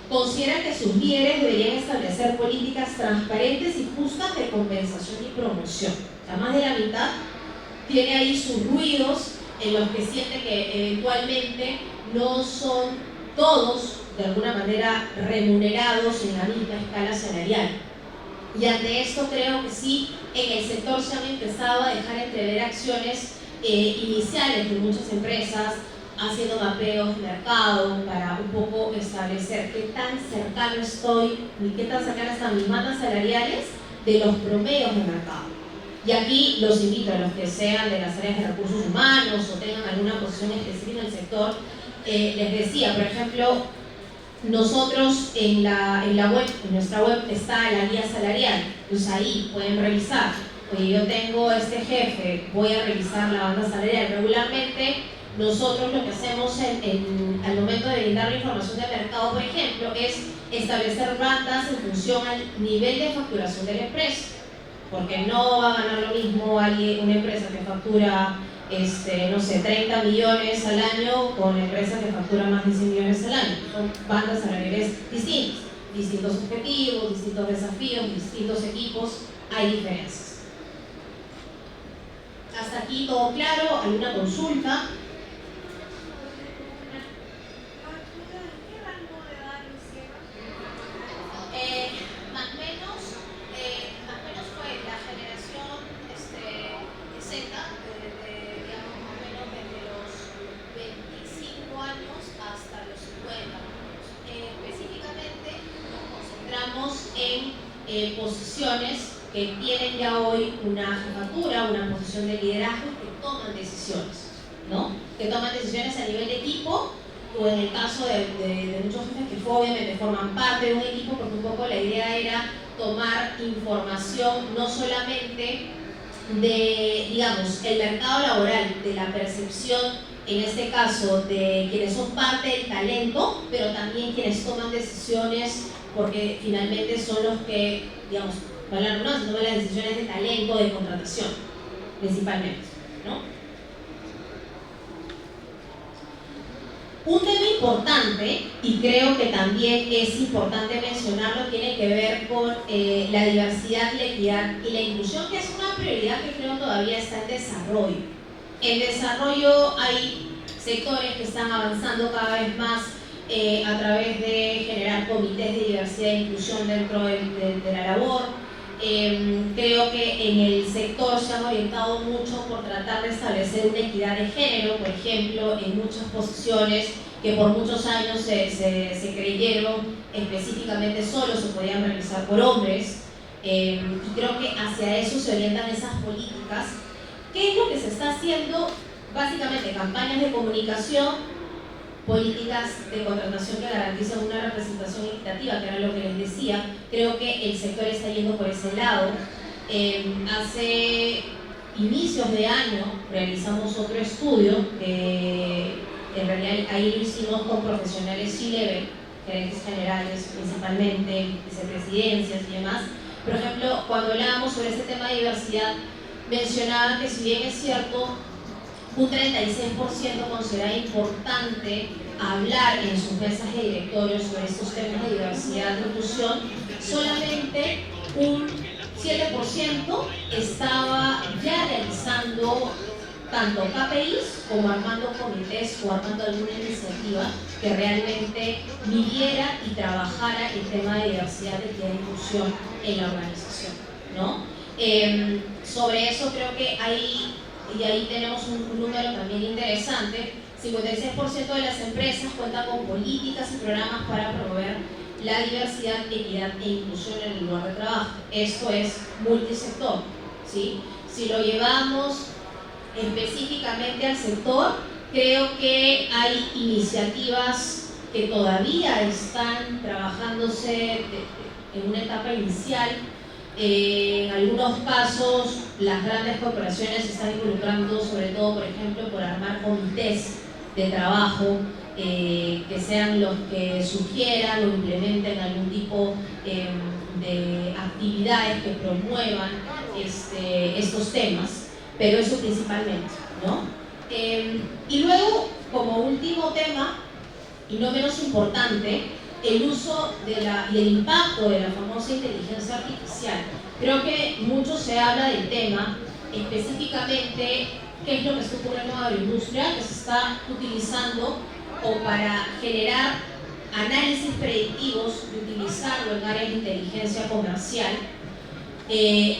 A: consideran que sus líderes deberían establecer políticas transparentes y justas de compensación y promoción. O sea, más de la mitad tiene ahí sus ruidos en los que siente que eventualmente no son todos de alguna manera remunerados en la misma escala salarial. Y ante esto creo que sí, en el sector se han empezado a dejar entrever acciones iniciales de muchas empresas, haciendo mapeos de mercado para un poco establecer qué tan cercano estoy y qué tan cercanas están mis bandas salariales de los promedios de mercado. Y aquí los invito a los que sean de las áreas de recursos humanos o tengan alguna posición específica en el sector. Les decía, por ejemplo, nosotros en nuestra web está la guía salarial, pues ahí pueden revisar. Oye, yo tengo este jefe, voy a revisar la banda salarial. Regularmente nosotros lo que hacemos al momento de brindar la información de mercado, por ejemplo, es establecer bandas en función al nivel de facturación de la empresa, porque no va a ganar lo mismo una empresa que factura no sé, 30 millones al año con empresas que facturan más de 100 millones al año. Son bandas salariales distintas, distintos objetivos, distintos desafíos, distintos equipos, hay diferencias. Hasta aquí todo claro, ¿alguna consulta? Más o menos fue la generación Z, digamos más o menos desde los 25 años hasta los 50. Específicamente nos concentramos en posiciones que tienen ya hoy una jefatura, una posición de liderazgo, que toman decisiones, ¿no? Que toman decisiones a nivel de equipo, o en el caso de muchos jefes que obviamente forman parte de un equipo, porque un poco la idea era tomar información no solamente de, digamos, el mercado laboral, de la percepción, en este caso, de quienes son parte del talento, pero también quienes toman decisiones, porque finalmente son los que, digamos, toman las decisiones de talento, de contratación, principalmente, ¿no? Un tema importante, y creo que también es importante mencionarlo, tiene que ver con la diversidad, la equidad y la inclusión, que es una prioridad que creo todavía está en desarrollo. En desarrollo hay sectores que están avanzando cada vez más a través de generar comités de diversidad e inclusión dentro de la labor. Creo que en el sector se han orientado mucho por tratar de establecer una equidad de género, por ejemplo, en muchas posiciones que por muchos años se creyeron específicamente solo se podían realizar por hombres, y creo que hacia eso se orientan esas políticas. ¿Qué es lo que se está haciendo? Básicamente campañas de comunicación, políticas de contratación que garantizan una representación equitativa, que era lo que les decía. Creo que el sector está yendo por ese lado. Hace inicios de año realizamos otro estudio, en realidad ahí lo hicimos con profesionales C-level, gerentes generales principalmente, vicepresidencias y demás. Por ejemplo, cuando hablábamos sobre este tema de diversidad, mencionaban que si bien es cierto, un 36% considera importante hablar en sus mesas de directorio sobre estos temas de diversidad e inclusión, solamente un 7% estaba ya realizando tanto KPIs como armando comités o armando alguna iniciativa que realmente midiera y trabajara el tema de diversidad, equidad e inclusión en la organización, ¿no? Sobre eso creo que hay, y ahí tenemos un número también interesante, 56% de las empresas cuentan con políticas y programas para promover la diversidad, equidad e inclusión en el lugar de trabajo. Esto es multisector, ¿sí? Si lo llevamos específicamente al sector, creo que hay iniciativas que todavía están trabajándose en una etapa inicial. En algunos casos, las grandes corporaciones se están involucrando, sobre todo, por ejemplo, por armar comités de trabajo que sean los que sugieran o implementen algún tipo de actividades que promuevan estos temas, pero eso principalmente, ¿no? Y luego, como último tema, y no menos importante, el uso y el impacto de la famosa inteligencia artificial. Creo que mucho se habla del tema, específicamente qué es lo que está ocurriendo en la agroindustria, que se está utilizando o para generar análisis predictivos y utilizarlo en áreas de inteligencia comercial,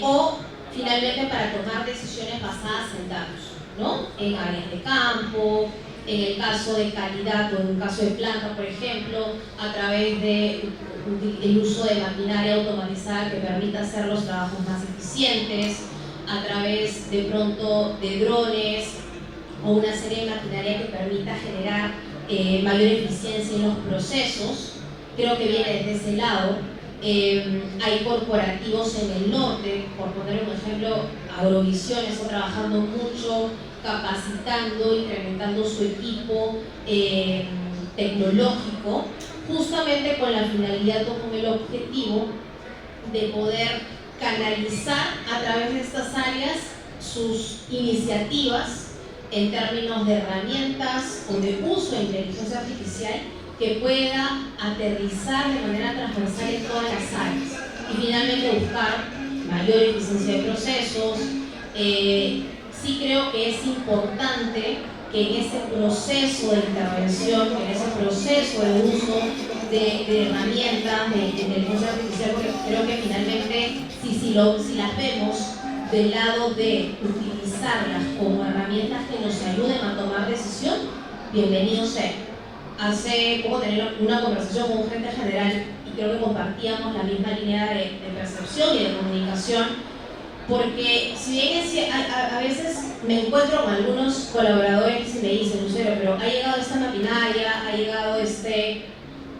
A: o finalmente para tomar decisiones basadas en datos, ¿no? En áreas de campo, en el caso de calidad o en un caso de planta, por ejemplo, a través del uso de maquinaria automatizada que permita hacer los trabajos más eficientes, a través de pronto de drones o una serie de maquinaria que permita generar mayor eficiencia en los procesos. Creo que viene desde ese lado. Hay corporativos en el norte, por poner un ejemplo, Agrovisión está trabajando mucho, capacitando, incrementando su equipo tecnológico, justamente con la finalidad o con el objetivo de poder canalizar a través de estas áreas sus iniciativas en términos de herramientas o de uso de inteligencia artificial que pueda aterrizar de manera transversal en todas las áreas y finalmente buscar mayor eficiencia de procesos. Sí creo que es importante que en ese proceso de intervención, en ese proceso de uso de herramientas de inteligencia artificial, porque creo que finalmente si las vemos del lado de utilizarlas como herramientas que nos ayuden a tomar decisión, bienvenido sea. Hace poco tenía una conversación con un gerente general y creo que compartíamos la misma línea de percepción y de comunicación, porque si bien a veces me encuentro con algunos colaboradores y me dicen, Lucero, pero ha llegado esta maquinaria, ha llegado este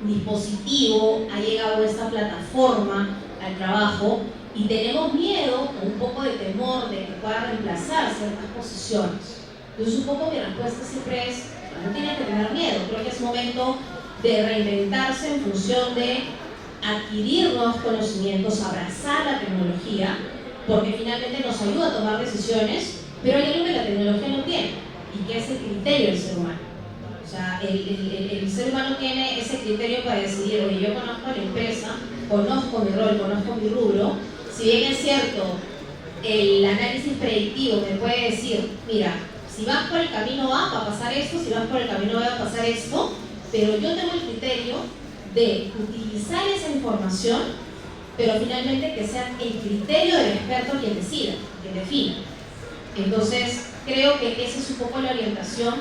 A: dispositivo, ha llegado esta plataforma al trabajo y tenemos miedo o un poco de temor de que pueda reemplazar ciertas posiciones. Entonces un poco mi respuesta siempre es, no tienen que tener miedo, creo que es momento de reinventarse en función de adquirir nuevos conocimientos, abrazar la tecnología, porque finalmente nos ayuda a tomar decisiones, pero hay algo que la tecnología no tiene, y que es el criterio del ser humano. O sea, el ser humano tiene ese criterio para decidir, oye, yo conozco la empresa, conozco mi rol, conozco mi rubro. Si bien es cierto, el análisis predictivo me puede decir, mira, si vas por el camino A va a pasar esto, si vas por el camino B va a pasar esto, pero yo tengo el criterio de utilizar esa información, pero finalmente que sea el criterio del experto quien decida, quien defina. Entonces, creo que esa es un poco la orientación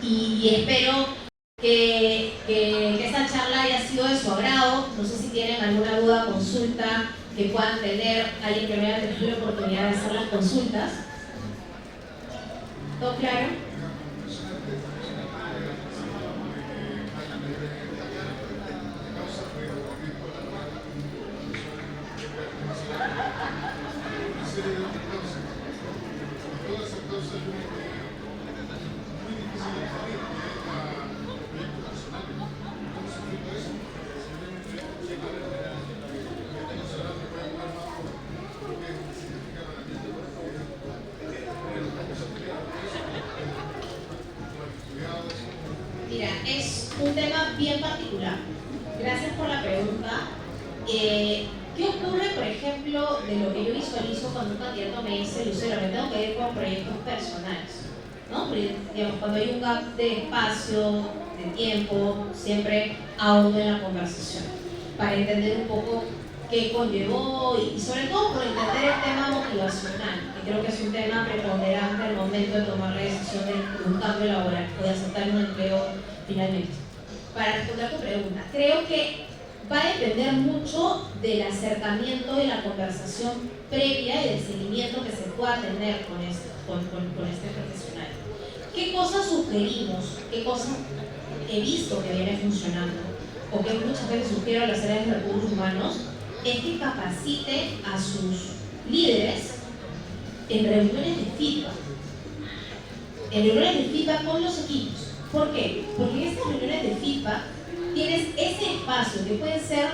A: y espero que esta charla haya sido de su agrado. No sé si tienen alguna duda, consulta que puedan tener, alguien que me haya tenido la oportunidad de hacer las consultas. ¿Todo claro? Mira, es un tema bien particular. Gracias por la pregunta. ¿Qué ocurre, por ejemplo, de lo que yo visualizo cuando un candidato me dice, Lucero, me tengo que ir con proyectos personales? ¿No? Porque, digamos, cuando hay un gap de espacio, de tiempo, siempre ahondo en la conversación para entender un poco qué conllevó y sobre todo por entender el tema motivacional, que creo que es un tema preponderante al momento de tomar la decisión de un cambio laboral o de aceptar un empleo finalmente. Para responder tu pregunta, creo que va a depender mucho del acercamiento de la conversación previa y del seguimiento que se pueda tener con este profesional. ¿Qué cosas sugerimos? ¿Qué cosas he visto que viene funcionando? O que muchas veces sugiero a las áreas de recursos humanos, es que capacite a sus líderes en reuniones de feedback. En reuniones de feedback con los equipos. ¿Por qué? Porque en estas reuniones de feedback tienes ese espacio que puede ser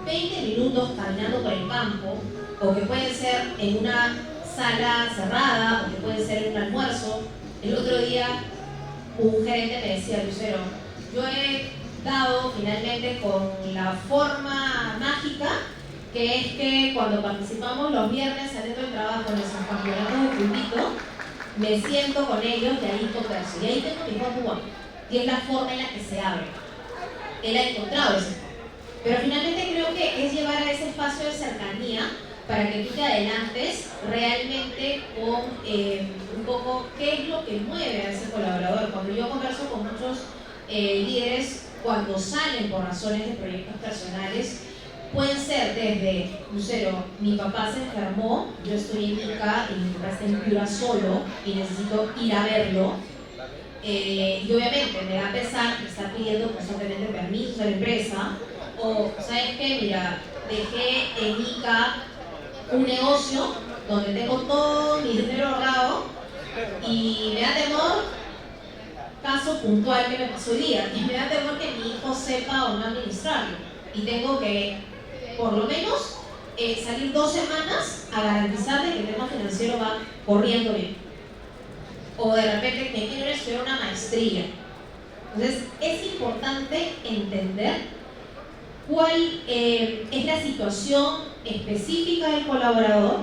A: 20 minutos caminando por el campo, o que puede ser en una sala cerrada, o que puede ser en un almuerzo. El otro día un gerente me decía, Lucero, yo he dado finalmente con la forma mágica que es que cuando participamos los viernes saliendo del trabajo en nuestros campeonatos de puntito, me siento con ellos y ahí converso. Y ahí tengo mi one-to-one. Y es la forma en la que se abre. Él ha encontrado ese espacio. Pero finalmente creo que es llevar a ese espacio de cercanía para que tú te adelantes realmente con un poco qué es lo que mueve a ese colaborador. Cuando yo converso con muchos líderes, cuando salen por razones de proyectos personales, pueden ser desde, Lucero, mi papá se enfermó, yo estoy en Ica y mi papá está en Piura solo y necesito ir a verlo. Y obviamente me va a pesar, me está pidiendo constantemente permisos a la empresa, o ¿sabes qué? Mira, dejé en Ica un negocio donde tengo todo mi dinero ahorrado y me da temor, caso puntual que me pasó hoy día, y me da temor que mi hijo sepa o no administrarlo y tengo que por lo menos salir 2 semanas a garantizar de que el tema financiero va corriendo bien. O de repente que quiero estudiar una maestría. Entonces es importante entender cuál es la situación específica del colaborador.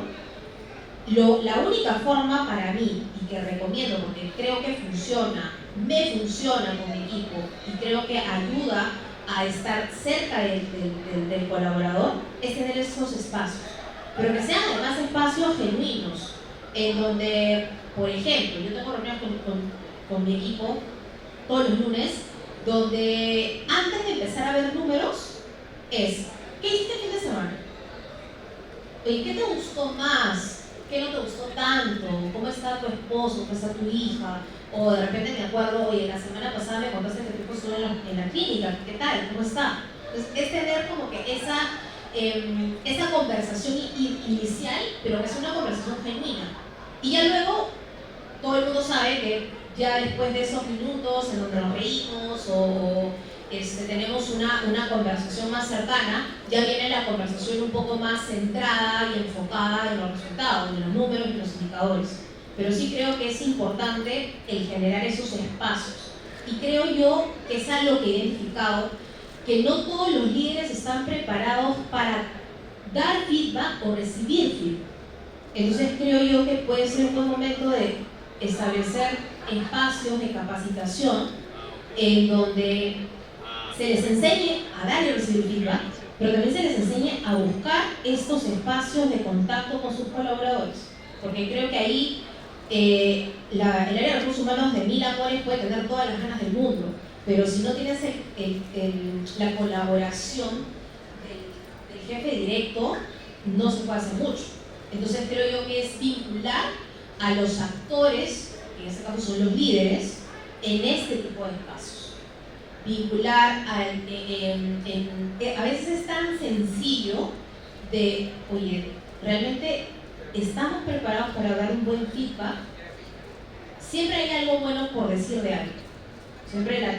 A: La única forma para mí, y que recomiendo porque creo que funciona, me funciona con mi equipo y creo que ayuda a estar cerca del colaborador, es tener esos espacios. Pero que sean además espacios genuinos, en donde, por ejemplo, yo tengo reuniones con mi equipo todos los lunes, donde antes de empezar a ver números, es, ¿qué hiciste el fin de semana? Oye, ¿qué te gustó más? ¿Qué no te gustó tanto? ¿Cómo está tu esposo? ¿Cómo está tu hija? O de repente me acuerdo, oye, la semana pasada me contaste que tu hijo estuvo en la clínica, ¿qué tal? ¿Cómo está? Entonces, es tener como que esa conversación inicial, pero que es una conversación genuina. Y ya luego, todo el mundo sabe que ya después de esos minutos en donde nos reímos o tenemos una conversación más cercana, ya viene la conversación un poco más centrada y enfocada en los resultados, en los números y los indicadores. Pero sí creo que es importante el generar esos espacios. Y creo yo que es algo que he identificado, que no todos los líderes están preparados para dar feedback o recibir feedback. Entonces creo yo que puede ser un buen momento de establecer espacios de capacitación en donde se les enseñe a dar y recibir feedback, pero también se les enseñe a buscar estos espacios de contacto con sus colaboradores. Porque creo que ahí el área de recursos humanos de 1000 amores puede tener todas las ganas del mundo, pero si no tienes la colaboración del jefe directo, no se puede hacer mucho. Entonces creo yo que es vincular a los actores, que en este caso son los líderes, en este tipo de espacios. Vincular a veces es tan sencillo de, oye, realmente estamos preparados para dar un buen feedback. Siempre hay algo bueno por decir de algo. Siempre la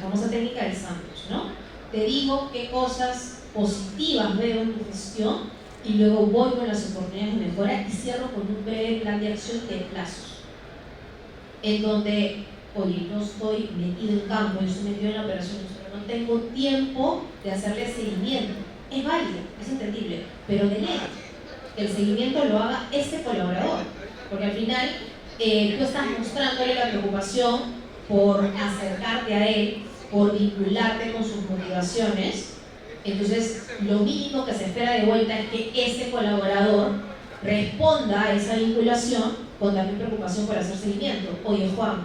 A: famosa técnica del sándwich, ¿no? Te digo qué cosas positivas veo en tu gestión y luego voy con las oportunidades de mejora y cierro con un breve plan de acción de plazos. En donde, oye, no estoy metido en campo, yo estoy metido en la operación, pero no tengo tiempo de hacerle seguimiento. Es válido, es entendible, pero delega. Que el seguimiento lo haga este colaborador, porque al final tú estás mostrándole la preocupación por acercarte a él, por vincularte con sus motivaciones. Entonces lo mínimo que se espera de vuelta es que ese colaborador responda a esa vinculación con también preocupación por hacer seguimiento. Oye, Juan,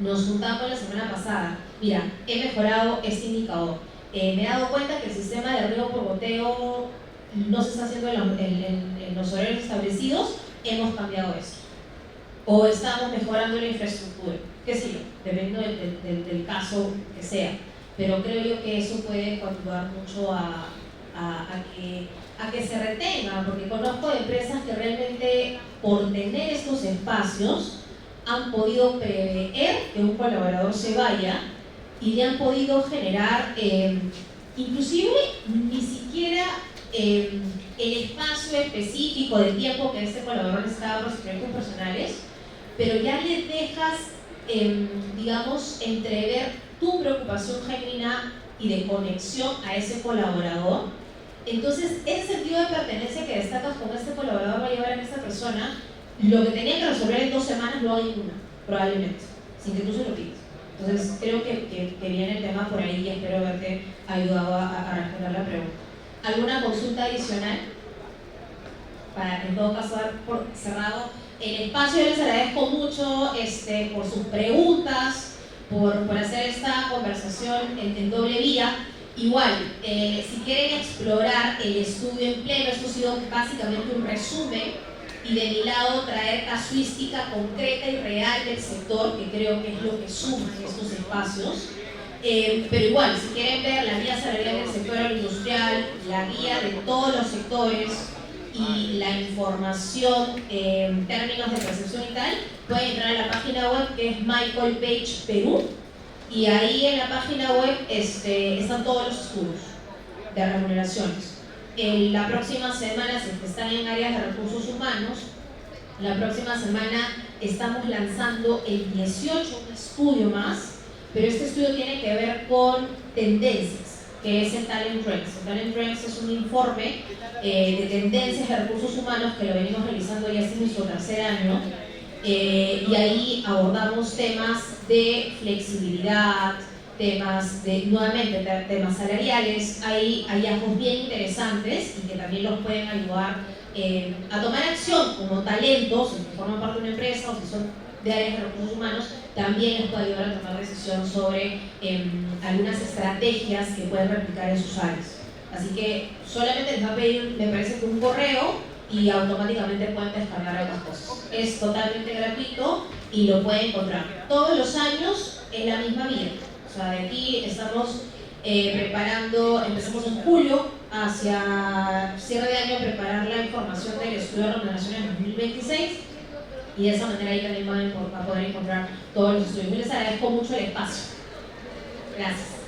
A: nos juntamos la semana pasada, mira, he mejorado este indicador, me he dado cuenta que el sistema de riego por goteo no se está haciendo en los horarios establecidos, hemos cambiado esto. O estamos mejorando la infraestructura, qué sé yo, dependiendo del caso que sea. Pero creo yo que eso puede ayudar mucho a que se retenga, porque conozco de empresas que realmente por tener estos espacios han podido prever que un colaborador se vaya y le han podido generar, inclusive ni siquiera el espacio específico de tiempo que este colaborador necesitaba para sus proyectos personales, pero ya le dejas, digamos, entrever tu preocupación genuina y de conexión a ese colaborador. Entonces, ese sentido de pertenencia que destacas con este colaborador va a llevar a que esta persona lo que tenía que resolver en 2 semanas lo haga en 1, probablemente, sin que tú se lo pidas. Entonces, creo que viene el tema por ahí y espero haberte ayudado a responder la pregunta. ¿Alguna consulta adicional? Para en todo caso dar por cerrado el espacio. Yo les agradezco mucho por sus preguntas, por hacer esta conversación en doble vía. Igual, si quieren explorar el estudio en pleno, esto ha sido básicamente un resumen, y de mi lado traer casuística concreta y real del sector, que creo que es lo que suma en estos espacios. Pero igual, si quieren ver la guía salarial del sector agroindustrial, la guía de todos los sectores y la información en términos de percepción y tal, pueden entrar a la página web que es Michael Page Perú, y ahí en la página web están todos los estudios de remuneraciones. La próxima semana, si están en áreas de recursos humanos, la próxima semana estamos lanzando el 18, un estudio más, pero este estudio tiene que ver con tendencias, que es el Talent Trends. El Talent Trends es un informe de tendencias de recursos humanos que lo venimos realizando ya este nuestro tercer año, y ahí abordamos temas de flexibilidad, nuevamente, temas salariales. Hay hallazgos bien interesantes y que también los pueden ayudar a tomar acción como talentos, si forman parte de una empresa o si son de áreas de recursos humanos, también les puede ayudar a tomar decisión sobre algunas estrategias que pueden replicar en sus áreas. Así que solamente les va a pedir, me parece que un correo, y automáticamente pueden descargar algunas cosas. Es totalmente gratuito y lo pueden encontrar. Todos los años en la misma vía. O sea, de aquí estamos preparando, empezamos en julio, hacia cierre de año, preparar la información del estudio de remuneración en 2026, y de esa manera ahí también van a poder encontrar todos los estudios. Les agradezco mucho el espacio. Gracias.